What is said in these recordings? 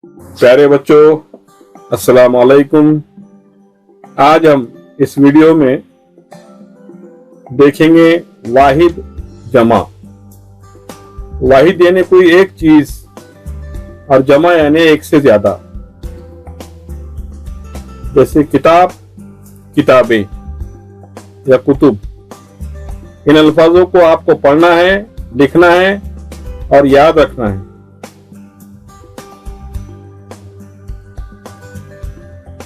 प्यारे बच्चों, अस्सलाम वालेकुम। आज हम इस वीडियो में देखेंगे वाहिद जमा। वाहिद यानी कोई एक चीज और जमा यानी एक से ज्यादा। जैसे किताब, किताबें या कुतुब। इन अल्फाजों को आपको पढ़ना है, लिखना है और याद रखना है।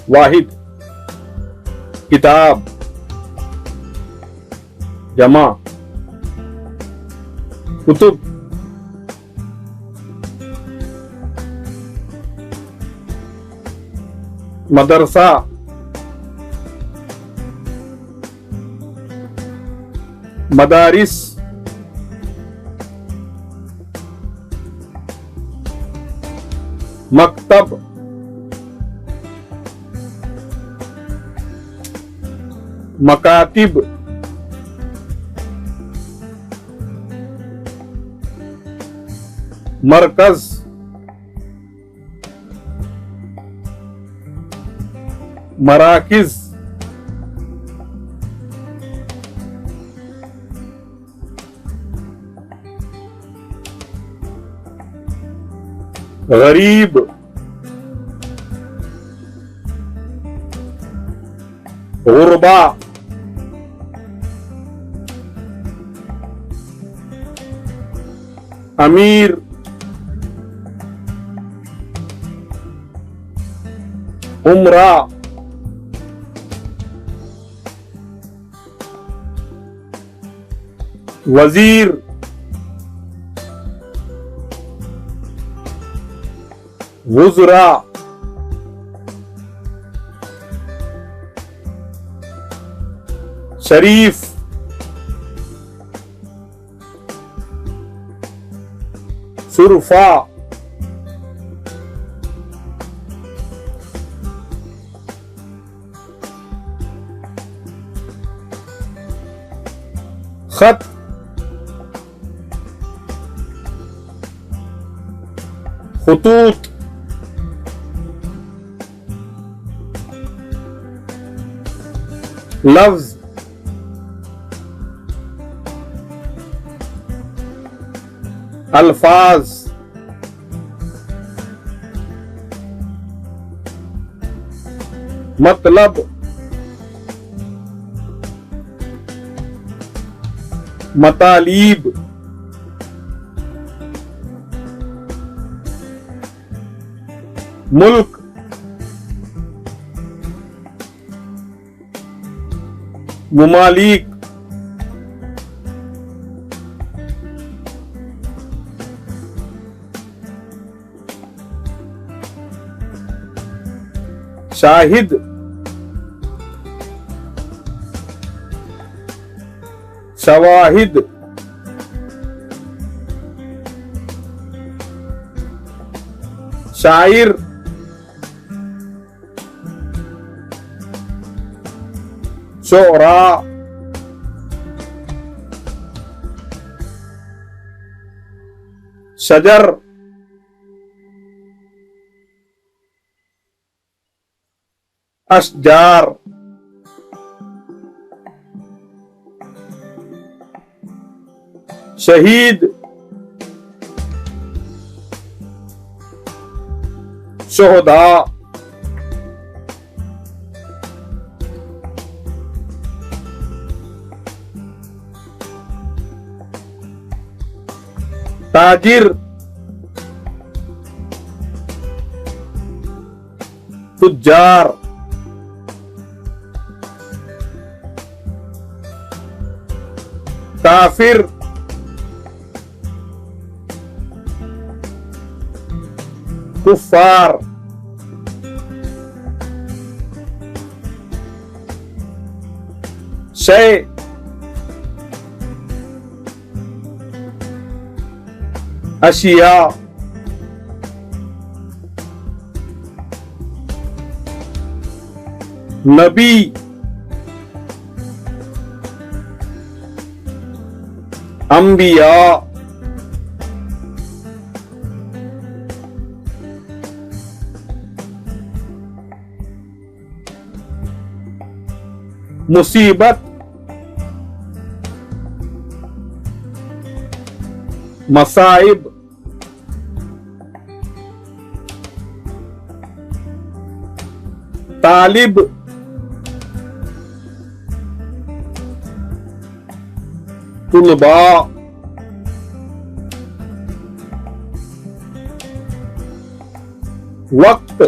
वाहिद किताब, जमा कुतुब, मदरसा, मदारिस, मकतब, मकातिब, मरकज, मराकिज, गरीब, गुरबा, अमीर, उमरा, वजीर, वुज़रा, शरीफ, शुरफा, खत, खुतूत, लफ्ज, अल्फाज, मतलब, मतालीब, मुल्क, मुमालिक, शाहिद, शवाहिद, शायर, शोरा, शजर, अशजार, शहीद, शोहदा, ताजिर, तुज्जार, काफिर, कुफार, शय, अशिया, नबी, अंबिया, मुसीबत, मसाइब, तालिब, तुलबा, वक्त,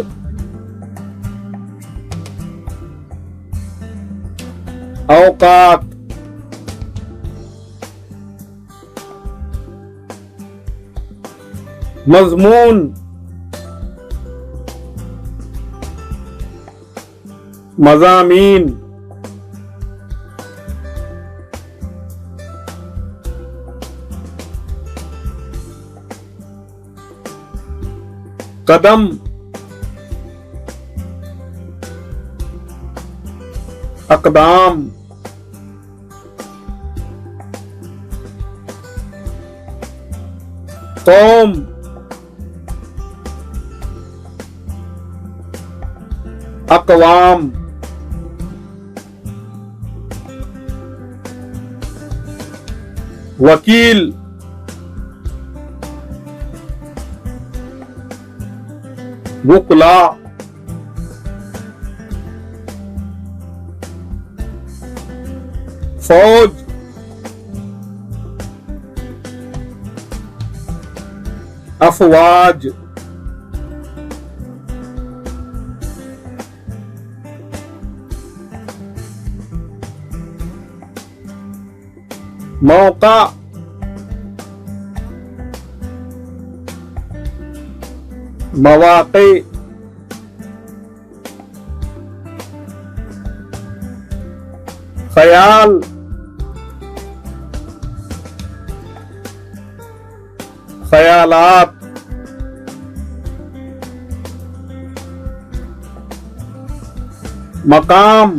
औकात, मजमून, मज़ामीन, कदम, अक़दाम, कौम, अक़वाम, वकील, वुकला, फौज, अफवाज, मौका, मवाक़े, ख्याल, ख्यालात, मकाम,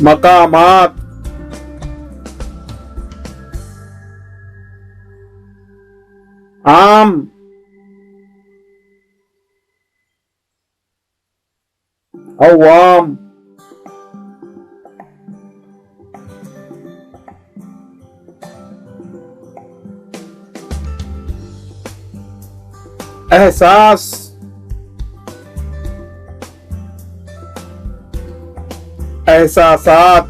मकामात, आम, अवाम, एहसास, एहसासात,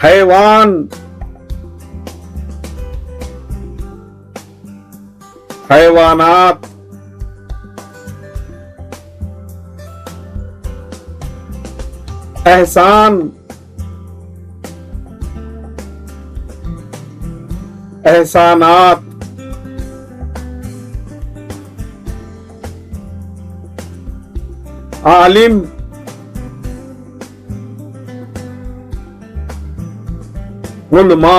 हैवान, हैवानात, एहसान, एहसानात, आलिम, उलमा,